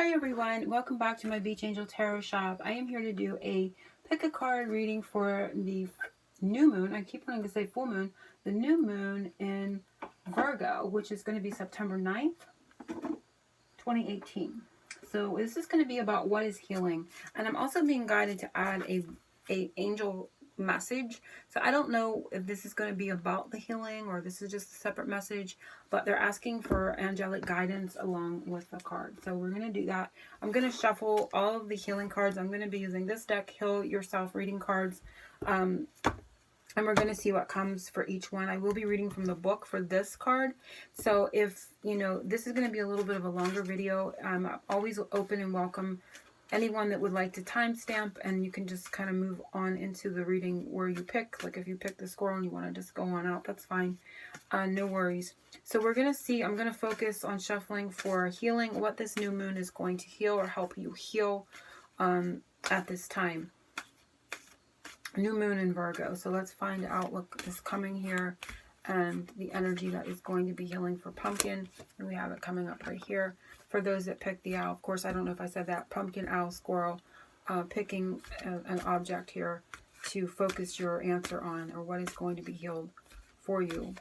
Hi everyone, welcome back to my Beach Angel Tarot Shop. I am here to do a pick a card reading for the new moon. I keep wanting to say full moon. The new moon in Virgo, which is going to be September 9th, 2018. So this is going to be about what is healing. And I'm also being guided to add a angel message. So I don't know if this is going to be about the healing or this is just a separate message, but they're asking for angelic guidance along with the card. So we're going to do that. I'm going to shuffle all of the healing cards. I'm going to be using this deck, Heal Yourself reading cards. And we're going to see what comes for each one. I will be reading from the book for this card. So if, this is going to be a little bit of a longer video. I'm always open and welcome anyone that would like to timestamp, and you can just kind of move on into the reading where you pick. Like if you pick the squirrel and you want to just go on out, that's fine. No worries. So we're going to see, I'm going to focus on shuffling for healing, what this new moon is going to heal or help you heal at this time. New moon in Virgo. So let's find out what is coming here and the energy that is going to be healing for pumpkin. And we have it coming up right here. For those that picked the owl, of course, I don't know if I said that, pumpkin, owl, squirrel, picking an object here to focus your answer on, or what is going to be healed for you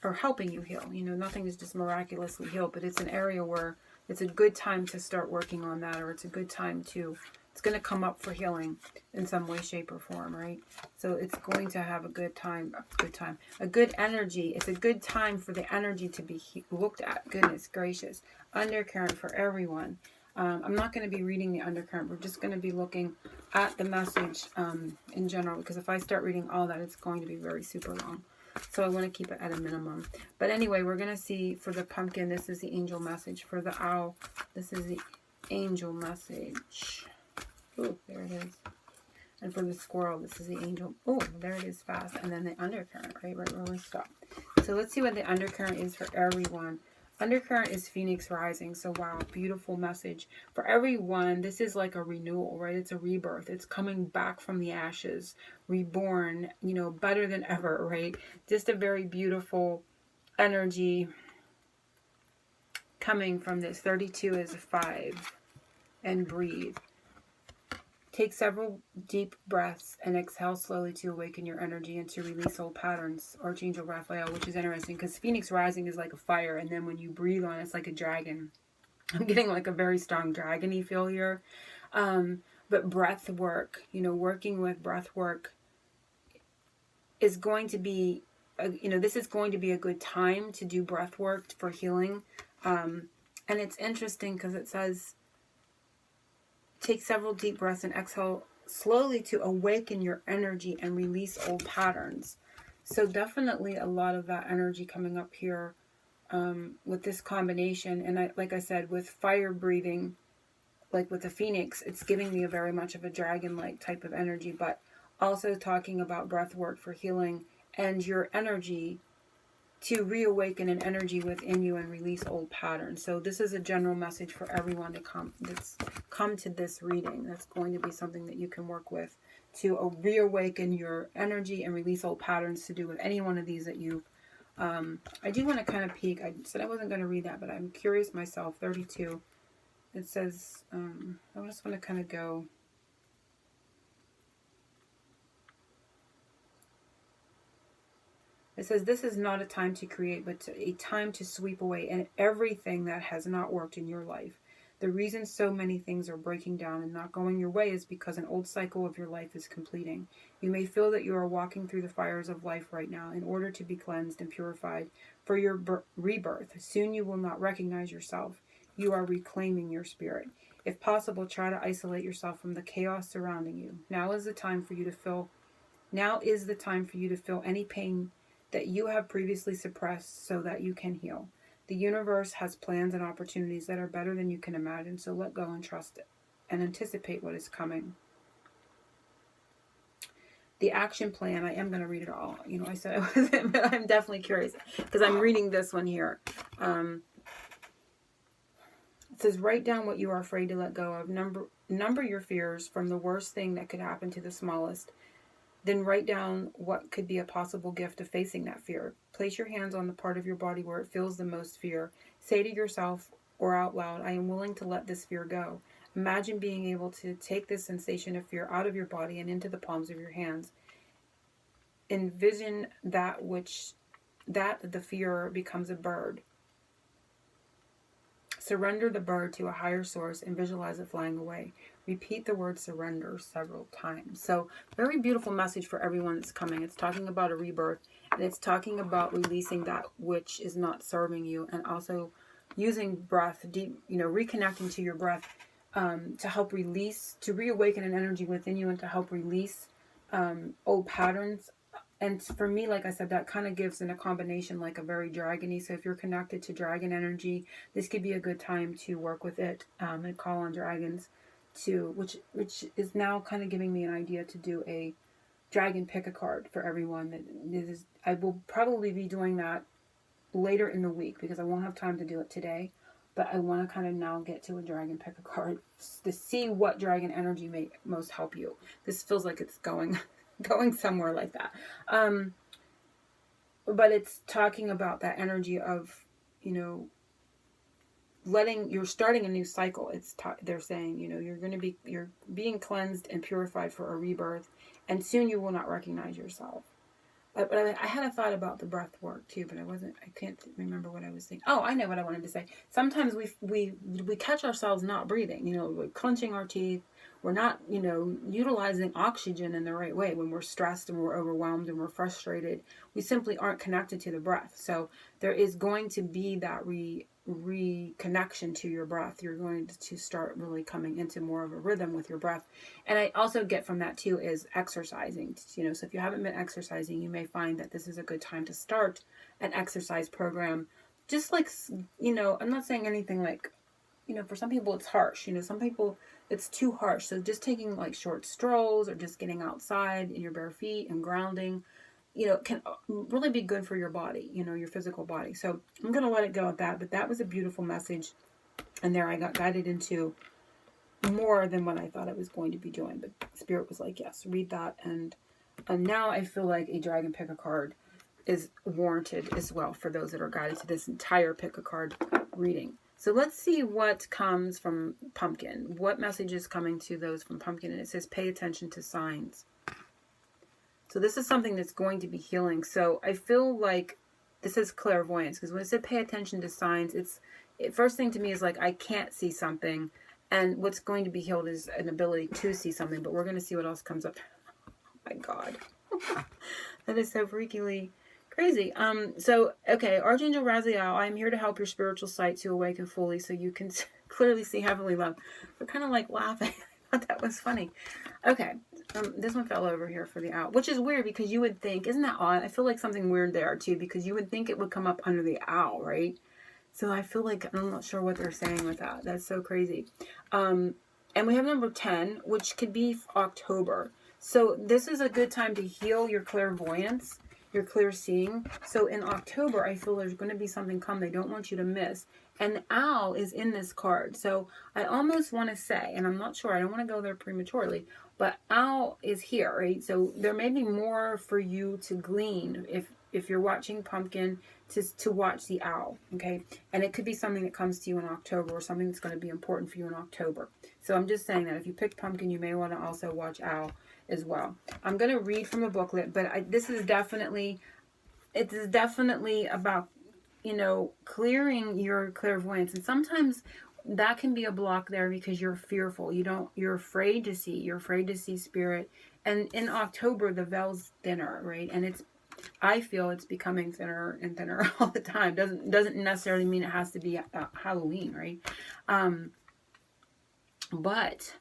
or helping you heal. Nothing is just miraculously healed, but it's an area where it's a good time to start working on that, or it's a good time to, it's going to come up for healing in some way, shape, or form, right? So it's going to have a good energy. It's a good time for the energy to be looked at. Goodness gracious. Undercurrent for everyone. I'm not going to be reading the undercurrent. We're just going to be looking at the message in general, because if I start reading all that, it's going to be very super long. So I want to keep it at a minimum. But anyway, we're going to see for the pumpkin, this is the angel message. For the owl, this is the angel message. Oh, there it is. And for the squirrel, this is the angel. Oh, there it is fast. And then the undercurrent, right where we stop. So let's see what the undercurrent is for everyone. Undercurrent is Phoenix rising. So wow, beautiful message. For everyone, this is like a renewal, right? It's a rebirth. It's coming back from the ashes, reborn, better than ever, right? Just a very beautiful energy coming from this. 32 is a 5. And breathe. Take several deep breaths and exhale slowly to awaken your energy and to release old patterns. Archangel Raphael, which is interesting because Phoenix rising is like a fire, and then when you breathe on it, it's like a dragon. I'm getting like a very strong dragon-y feel here. But breath work, working with breath work is going to be, this is going to be a good time to do breath work for healing. And it's interesting because it says, take several deep breaths and exhale slowly to awaken your energy and release old patterns. So definitely a lot of that energy coming up here with this combination. And like I said, with fire breathing, like with the phoenix, it's giving me a very much of a dragon-like type of energy, but also talking about breath work for healing and your energy to reawaken an energy within you and release old patterns. So this is a general message for everyone to come to this reading. That's going to be something that you can work with to reawaken your energy and release old patterns to do with any one of these that you've I do want to kind of peek. I said I wasn't going to read that, but I'm curious myself. 32. It says, I just want to kind of go. It says, this is not a time to create, but a time to sweep away everything that has not worked in your life. The reason so many things are breaking down and not going your way is because an old cycle of your life is completing. You may feel that you are walking through the fires of life right now in order to be cleansed and purified for your rebirth. Soon you will not recognize yourself. You are reclaiming your spirit. If possible, try to isolate yourself from the chaos surrounding you. Now is the time for you to feel any pain that you have previously suppressed so that you can heal. The universe has plans and opportunities that are better than you can imagine, so let go and trust it and anticipate what is coming. The action plan, I am going to read it all. I said I wasn't, but I'm definitely curious because I'm reading this one here. It says, write down what you are afraid to let go of. Number your fears from the worst thing that could happen to the smallest. Then write down what could be a possible gift of facing that fear. Place your hands on the part of your body where it feels the most fear. Say to yourself or out loud, I am willing to let this fear go. Imagine being able to take this sensation of fear out of your body and into the palms of your hands. Envision that the fear becomes a bird. Surrender the bird to a higher source and visualize it flying away. Repeat the word surrender several times. So, very beautiful message for everyone that's coming. It's talking about a rebirth, and it's talking about releasing that which is not serving you, and also using breath, deep, reconnecting to your breath to help release, to reawaken an energy within you, and to help release old patterns. And for me, like I said, that kind of gives in a combination like a very dragony. So if you're connected to dragon energy, this could be a good time to work with it and call on dragons to, which is now kind of giving me an idea to do a dragon pick a card for everyone. I will probably be doing that later in the week because I won't have time to do it today. But I want to kind of now get to a dragon pick a card to see what dragon energy may most help you. This feels like it's going somewhere like that. But it's talking about that energy of, you're starting a new cycle. They're saying, you're being cleansed and purified for a rebirth, and soon you will not recognize yourself. But I had a thought about the breath work too, but I can't remember what I was thinking. Oh, I know what I wanted to say. Sometimes we catch ourselves not breathing, we're clenching our teeth. We're not, utilizing oxygen in the right way. When we're stressed and we're overwhelmed and we're frustrated, we simply aren't connected to the breath. So there is going to be that reconnection to your breath. You're going to start really coming into more of a rhythm with your breath. And I also get from that too is exercising. So if you haven't been exercising, you may find that this is a good time to start an exercise program. Just like, I'm not saying anything like, for some people it's harsh. Some people it's too harsh. So just taking like short strolls or just getting outside in your bare feet and grounding, can really be good for your body, your physical body. So I'm going to let it go at that. But that was a beautiful message. And there I got guided into more than what I thought I was going to be doing. But Spirit was like, yes, read that. And now I feel like a dragon pick a card is warranted as well for those that are guided to this entire pick a card reading. So let's see what comes from Pumpkin. What message is coming to those from Pumpkin? And it says, pay attention to signs. So this is something that's going to be healing. So I feel like this is clairvoyance. Because when it said pay attention to signs, first thing to me is like, I can't see something. And what's going to be healed is an ability to see something. But we're going to see what else comes up. Oh my God. That is so freakily crazy. Okay, Archangel Raziel, I am here to help your spiritual sight to awaken fully so you can clearly see heavenly love. We're kind of like laughing. I thought that was funny. Okay, this one fell over here for the owl, which is weird because you would think, isn't that odd? I feel like something weird there too because you would think it would come up under the owl, right? So I feel like I'm not sure what they're saying with that. That's so crazy. And we have number 10, which could be October. So this is a good time to heal your clairvoyance, your clear seeing. So in October, I feel there's going to be something come they don't want you to miss. And the owl is in this card. So I almost want to say, and I'm not sure, I don't want to go there prematurely, but owl is here, right? So there may be more for you to glean if you're watching Pumpkin to watch the owl, okay? And it could be something that comes to you in October or something that's going to be important for you in October. So I'm just saying that if you picked Pumpkin, you may want to also watch owl as well. I'm going to read from a booklet, but this is definitely about, clearing your clairvoyance. And sometimes that can be a block there because you're fearful. You're afraid to see spirit. And in October, the veil's thinner, right? And I feel it's becoming thinner and thinner all the time. Doesn't necessarily mean it has to be Halloween, right? But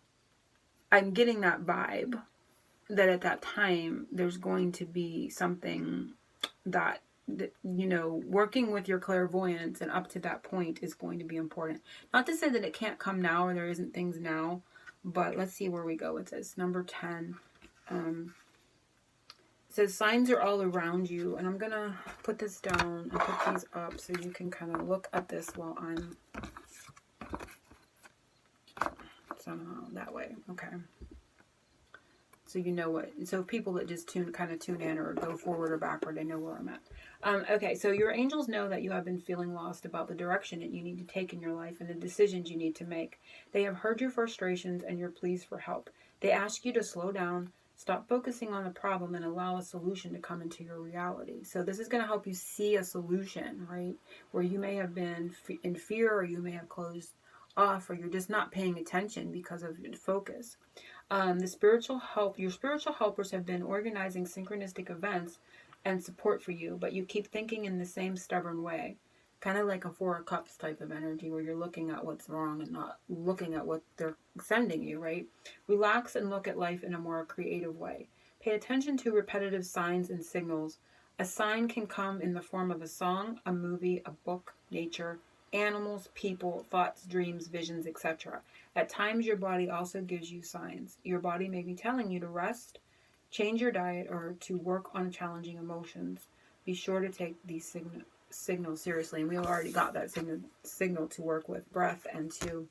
I'm getting that vibe that at that time there's going to be something that working with your clairvoyance and up to that point is going to be important. Not to say that it can't come now or there isn't things now, but let's see where we go with this. Number 10. It says signs are all around you, and I'm gonna put this down and put these up so you can kind of look at this while I'm somehow that way. Okay. So you know what, so people that just kind of tune in or go forward or backward, they know where I'm at. Okay, so your angels know that you have been feeling lost about the direction that you need to take in your life and the decisions you need to make. They have heard your frustrations and your pleas for help. They ask you to slow down, stop focusing on the problem, and allow a solution to come into your reality. So this is going to help you see a solution, right? Where you may have been in fear, or you may have closed off, or you're just not paying attention because of your focus. Your spiritual helpers have been organizing synchronistic events and support for you, but you keep thinking in the same stubborn way. Kind of like a Four of Cups type of energy where you're looking at what's wrong and not looking at what they're sending you, right? Relax and look at life in a more creative way. Pay attention to repetitive signs and signals. A sign can come in the form of a song, a movie, a book, nature, animals, people, thoughts, dreams, visions, etc. At times, your body also gives you signs. Your body may be telling you to rest, change your diet, or to work on challenging emotions. Be sure to take these signals seriously. And we already got that signal to work with breath and to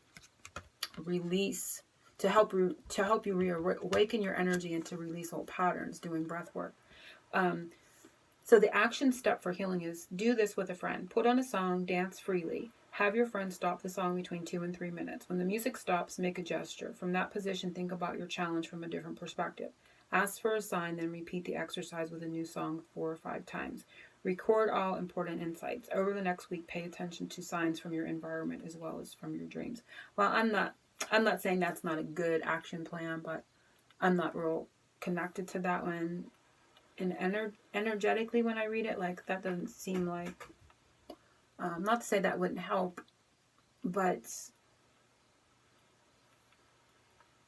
release, to help you reawaken your energy and to release old patterns doing breath work. So the action step for healing is do this with a friend. Put on a song, dance freely. Have your friend stop the song between 2 and 3 minutes. When the music stops, make a gesture. From that position, think about your challenge from a different perspective. Ask for a sign, then repeat the exercise with a new song 4 or 5 times. Record all important insights. Over the next week, pay attention to signs from your environment as well as from your dreams. Well, I'm not saying that's not a good action plan, but I'm not real connected to that one. And energetically, when I read it, like, that doesn't seem like, not to say that wouldn't help, but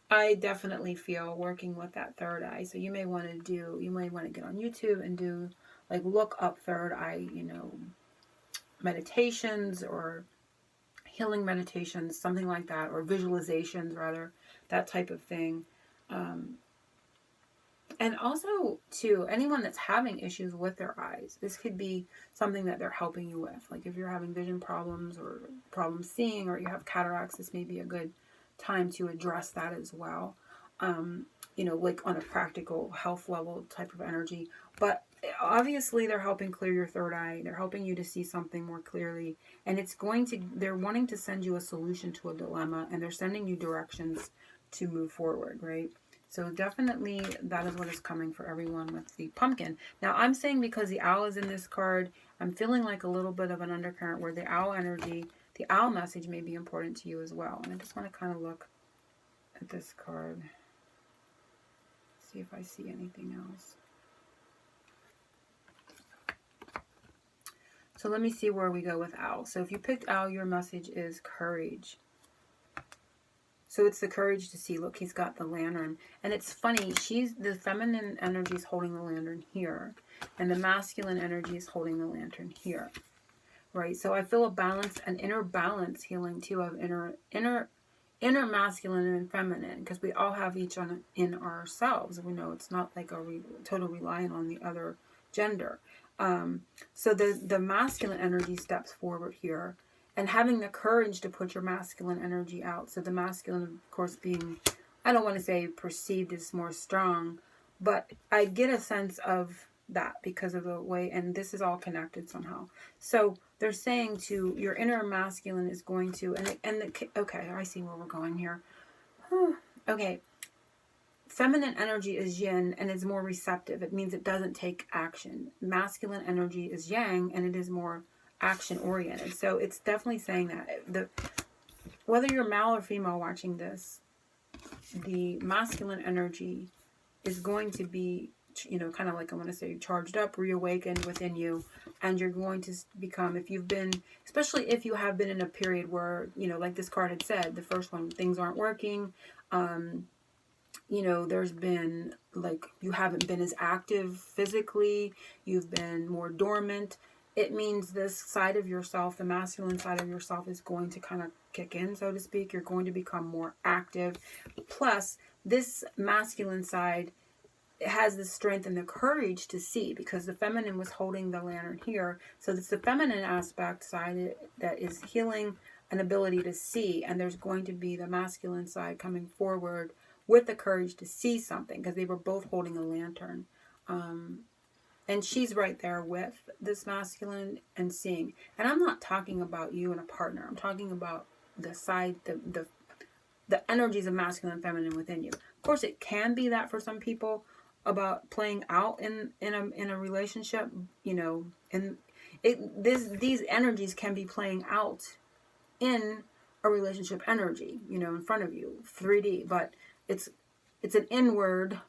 I definitely feel working with that third eye. So you may want to get on YouTube and do, like, look up third eye, meditations or healing meditations, something like that, or visualizations rather, that type of thing. And also, too, anyone that's having issues with their eyes, this could be something that they're helping you with. Like if you're having vision problems or problems seeing, or you have cataracts, this may be a good time to address that as well. Like on a practical health level type of energy. But obviously they're helping clear your third eye. They're helping you to see something more clearly. And they're wanting to send you a solution to a dilemma, and they're sending you directions to move forward, right? So definitely that is what is coming for everyone with the pumpkin. Now I'm saying because the owl is in this card, I'm feeling like a little bit of an undercurrent where the owl energy, the owl message may be important to you as well. And I just want to kind of look at this card. See if I see anything else. So let me see where we go with owl. So if you picked owl, your message is courage. So it's the courage to see. Look, he's got the lantern. And it's funny, the feminine energy is holding the lantern here. And the masculine energy is holding the lantern here. Right? So I feel a balance, an inner balance healing too, of inner masculine and feminine. Because we all have each in ourselves. We know it's not like total reliant on the other gender. So the masculine energy steps forward here. And having the courage to put your masculine energy out. So the masculine, of course, being, I don't want to say perceived as more strong, but I get a sense of that because of the way, and this is all connected somehow. So they're saying to your inner masculine is going to, okay, I see where we're going here. Okay. Feminine energy is yin and is more receptive. It means it doesn't take action. Masculine energy is yang and it is more action oriented. So it's definitely saying that whether you're male or female watching this, the masculine energy is going to be, kind of like I want to say, charged up, reawakened within you, and you're going to become, especially if you have been in a period where, like this card had said, the first one, things aren't working, there's been, like, you haven't been as active physically, you've been more dormant. It means this side of yourself, the masculine side of yourself, is going to kind of kick in, so to speak. You're going to become more active. Plus, this masculine side has the strength and the courage to see, because the feminine was holding the lantern here. So it's the feminine aspect side that is healing an ability to see. And there's going to be the masculine side coming forward with the courage to see something, because they were both holding a lantern. And she's right there with this masculine and seeing. And I'm not talking about you and a partner. I'm talking about the side, the energies of masculine and feminine within you. Of course, it can be that for some people, about playing out in a relationship, you know, and these energies can be playing out in a relationship energy, you know, in front of you, 3D, but it's an inward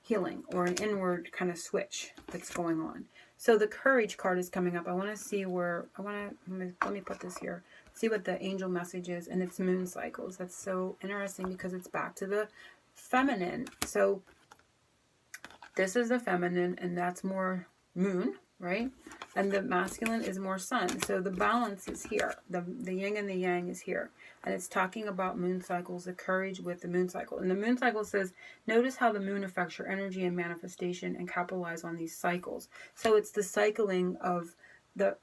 healing or an inward kind of switch that's going on. So the courage card is coming up. I want to see where, let me put this here, see what the angel message is, and it's moon cycles. That's so interesting because it's back to the feminine. So this is the feminine, and that's more moon, right? And the masculine is more sun. So the balance is here. The yin and the yang is here. And it's talking about moon cycles, the courage with the moon cycle. And the moon cycle says, notice how the moon affects your energy and manifestation, and capitalize on these cycles. So it's the cycling of the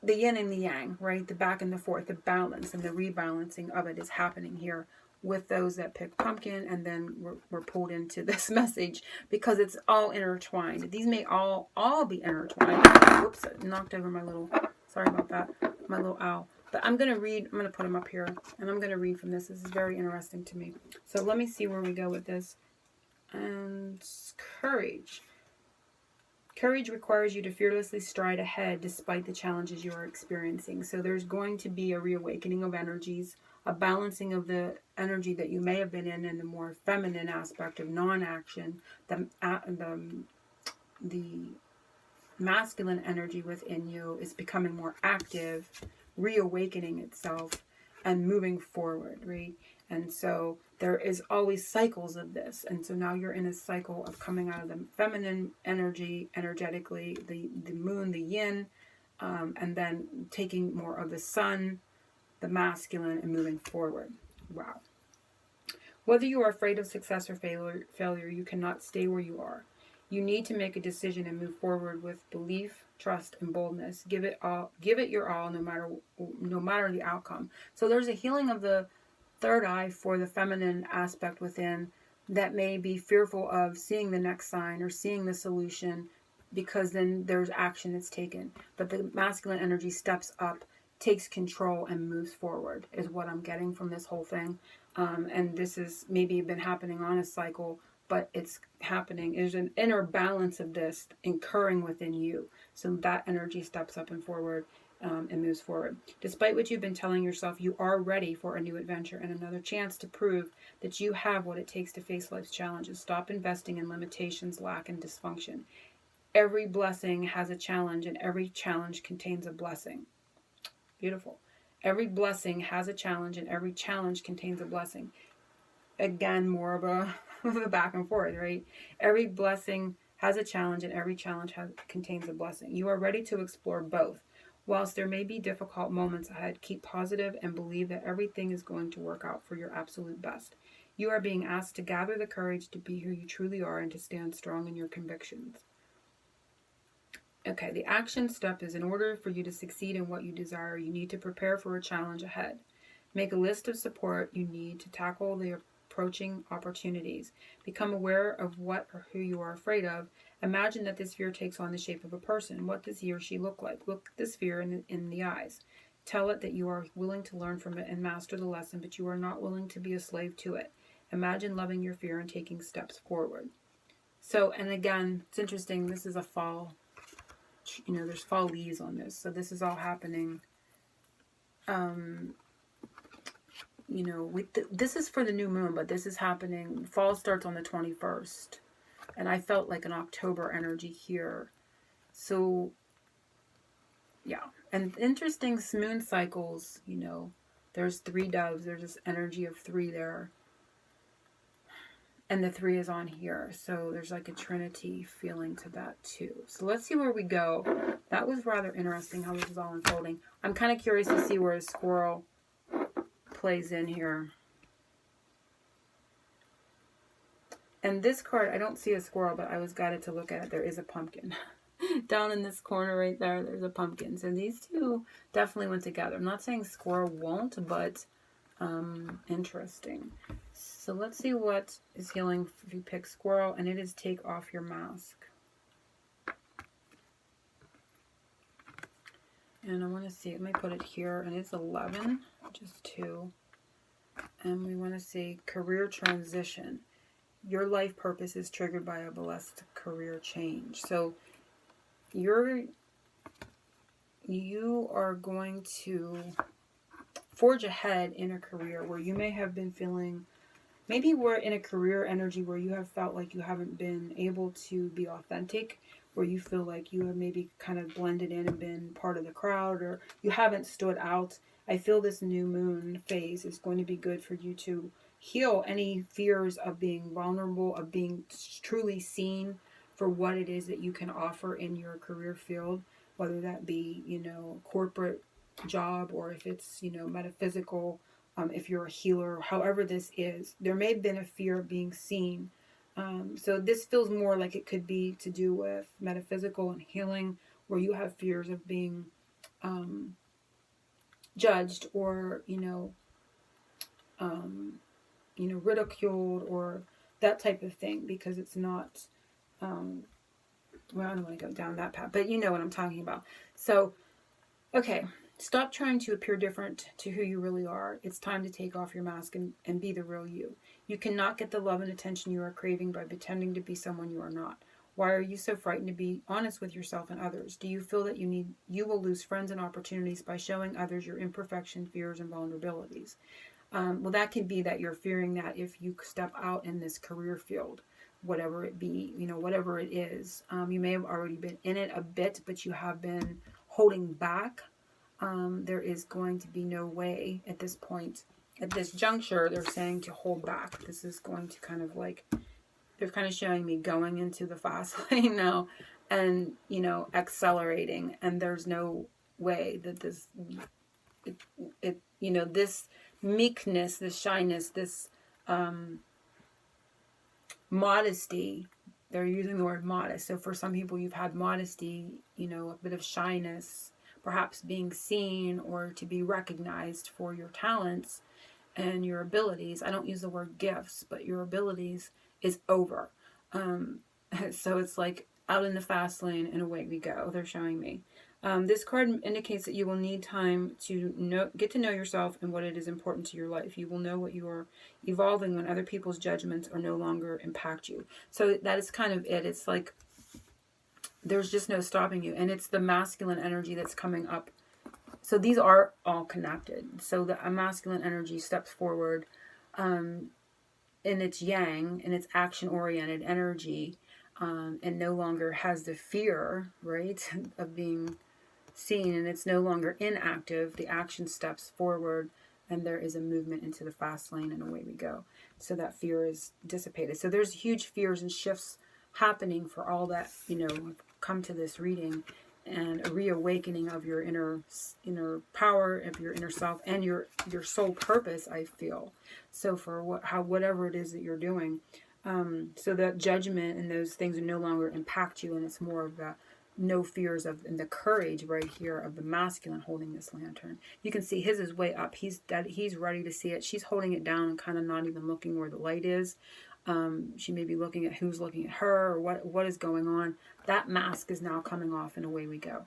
yin and the yang, right? The back and the forth, the balance and the rebalancing of it is happening here with those that pick pumpkin, and then we're pulled into this message because it's all intertwined. These may all be intertwined. Whoops, I knocked over my little, sorry about that, my little owl. But I'm going to read, I'm going to put them up here, and I'm going to read from this. This is very interesting to me. So let me see where we go with this. And courage. Courage requires you to fearlessly stride ahead despite the challenges you are experiencing. So there's going to be a reawakening of energies, a balancing of the energy that you may have been in the more feminine aspect of non-action, the masculine energy within you is becoming more active, reawakening itself and moving forward, right? And so there is always cycles of this. And so now you're in a cycle of coming out of the feminine energy, energetically, the moon, the yin, and then taking more of the sun, the masculine, and moving forward. Wow. Whether you are afraid of success or failure, you cannot stay where you are. You need to make a decision and move forward with belief, trust, and boldness. Give it your all, no matter the outcome. So there's a healing of the third eye for the feminine aspect within that may be fearful of seeing the next sign or seeing the solution, because then there's action that's taken. But the masculine energy steps up, takes control, and moves forward, is what I'm getting from this whole thing. And this has maybe been happening on a cycle, but it's happening. There's an inner balance of this occurring within you. So that energy steps up and forward and moves forward. Despite what you've been telling yourself, you are ready for a new adventure and another chance to prove that you have what it takes to face life's challenges. Stop investing in limitations, lack, and dysfunction. Every blessing has a challenge, and every challenge contains a blessing. Beautiful. Every blessing has a challenge, and every challenge contains a blessing. Again, more of a back and forth, right? Every blessing has a challenge, and every challenge contains a blessing. You are ready to explore both. Whilst there may be difficult moments ahead, keep positive and believe that everything is going to work out for your absolute best. You are being asked to gather the courage to be who you truly are and to stand strong in your convictions. Okay, the action step is, in order for you to succeed in what you desire, you need to prepare for a challenge ahead. Make a list of support you need to tackle the approaching opportunities. Become aware of what or who you are afraid of. Imagine that this fear takes on the shape of a person. What does he or she look like? Look this fear in the eyes. Tell it that you are willing to learn from it and master the lesson, but you are not willing to be a slave to it. Imagine loving your fear and taking steps forward. So, and again, it's interesting. This is a fall. You know, there's fall leaves on this. So this is all happening. You know, this is for the new moon, but this is happening. Fall starts on the 21st. And I felt like an October energy here. So, yeah. And interesting moon cycles, you know. There's 3 doves. There's this energy of 3 there. And the 3 is on here. So there's like a trinity feeling to that too. So let's see where we go. That was rather interesting how this is all unfolding. I'm kind of curious to see where a squirrel plays in here. And this card, I don't see a squirrel, but I was guided to look at it. There is a pumpkin. Down in this corner right there, there's a pumpkin. So these two definitely went together. I'm not saying squirrel won't, but Interesting. So let's see what is healing if you pick squirrel, and it is take off your mask. And I want to see, let me put it here, and it's 11, just 2. And we want to see career transition. Your life purpose is triggered by a blessed career change. So you are going to forge ahead in a career where you may have been feeling, maybe we're in a career energy where you have felt like you haven't been able to be authentic, where you feel like you have maybe kind of blended in and been part of the crowd, or you haven't stood out. I feel this new moon phase is going to be good for you to heal any fears of being vulnerable, of being truly seen for what it is that you can offer in your career field, whether that be, corporate job, or if it's, metaphysical, if you're a healer, however this is. There may have been a fear of being seen. So this feels more like it could be to do with metaphysical and healing, where you have fears of being judged, or ridiculed, or that type of thing, because it's not well, I don't want to go down that path, but you know what I'm talking about. So okay, stop trying to appear different to who you really are. It's time to take off your mask and be the real you. You cannot get the love and attention you are craving by pretending to be someone you are not. Why are you so frightened to be honest with yourself and others? Do you feel that you will lose friends and opportunities by showing others your imperfection, fears, and vulnerabilities? Well, that can be that you're fearing that if you step out in this career field, whatever it be, whatever it is, you may have already been in it a bit, but you have been holding back. There is going to be no way at this point, at this juncture, they're saying to hold back. This is going to kind of like, they're kind of showing me going into the fast lane now and, accelerating. And there's no way that this meekness, this shyness, this modesty, they're using the word modest. So for some people, you've had modesty, a bit of shyness, perhaps being seen or to be recognized for your talents and your abilities. I don't use the word gifts, but your abilities is over. So it's like out in the fast lane and away we go, they're showing me. This card indicates that you will need time to get to know yourself and what it is important to your life. You will know what you are evolving when other people's judgments are no longer impact you. So that is kind of it. It's like there's just no stopping you. And it's the masculine energy that's coming up. So these are all connected. So the masculine energy steps forward in its yang, and its action-oriented energy, and no longer has the fear, right, of being seen, and it's no longer inactive. The action steps forward, and there is a movement into the fast lane, and away we go. So that fear is dissipated. So there's huge fears and shifts happening for all that, come to this reading, and a reawakening of your inner power, of your inner self, and your soul purpose, I feel. So for whatever it is that you're doing, so that judgment and those things no longer impact you, and it's more of the no fears of, and the courage right here of the masculine holding this lantern. You can see his is way up. He's ready to see it. She's holding it down and kind of not even looking where the light is. She may be looking at who's looking at her, or what is going on. That mask is now coming off, and away we go.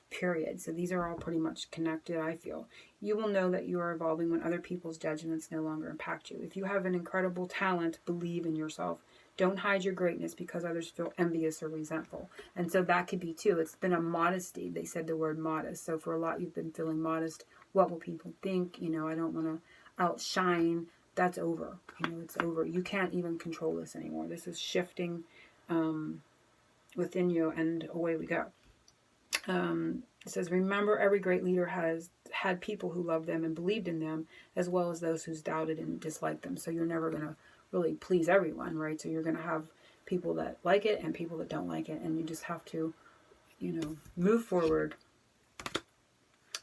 Period. So these are all pretty much connected, I feel. You will know that you are evolving when other people's judgments no longer impact you. If you have an incredible talent, believe in yourself. Don't hide your greatness because others feel envious or resentful. And so that could be too. It's been a modesty. They said the word modest. So for a lot, you've been feeling modest. What will people think? I don't want to outshine. That's over. It's over. You can't even control this anymore. This is shifting within you, and away we go. It says, remember, every great leader has had people who loved them and believed in them, as well as those who's doubted and disliked them. So you're never going to really please everyone, right? So you're going to have people that like it and people that don't like it, and you just have to, move forward.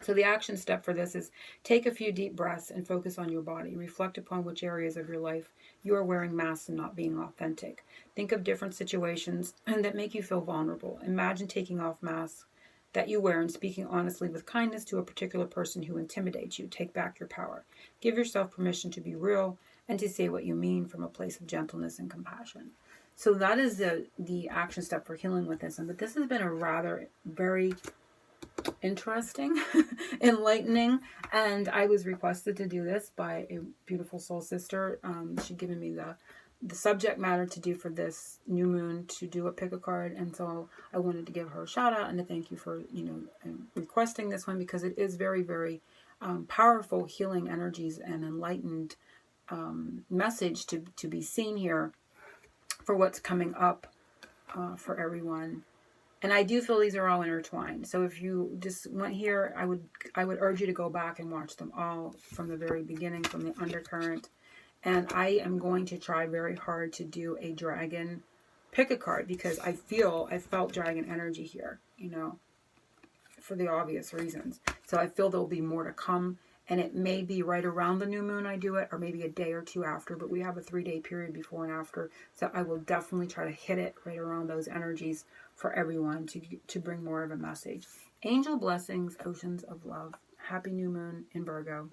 So the action step for this is take a few deep breaths and focus on your body. Reflect upon which areas of your life you are wearing masks and not being authentic. Think of different situations that make you feel vulnerable. Imagine taking off masks that you wear and speaking honestly with kindness to a particular person who intimidates you. Take back your power. Give yourself permission to be real and to say what you mean from a place of gentleness and compassion. So that is the action step for healing with this. But this has been a rather very interesting, enlightening, and I was requested to do this by a beautiful soul sister. She'd given me the subject matter to do for this new moon, to do a pick a card, and so I wanted to give her a shout out and to thank you for requesting this one, because it is very, very powerful healing energies and enlightened message to be seen here for what's coming up for everyone. And I do feel these are all intertwined. So if you just went here, I would urge you to go back and watch them all from the very beginning, from the undercurrent. And I am going to try very hard to do a dragon pick a card, because I felt dragon energy here, for the obvious reasons. So I feel there'll be more to come. And it may be right around the new moon I do it, or maybe a day or two after, but we have a 3-day period before and after. So I will definitely try to hit it right around those energies for everyone to bring more of a message. Angel blessings, oceans of love. Happy new moon in Virgo.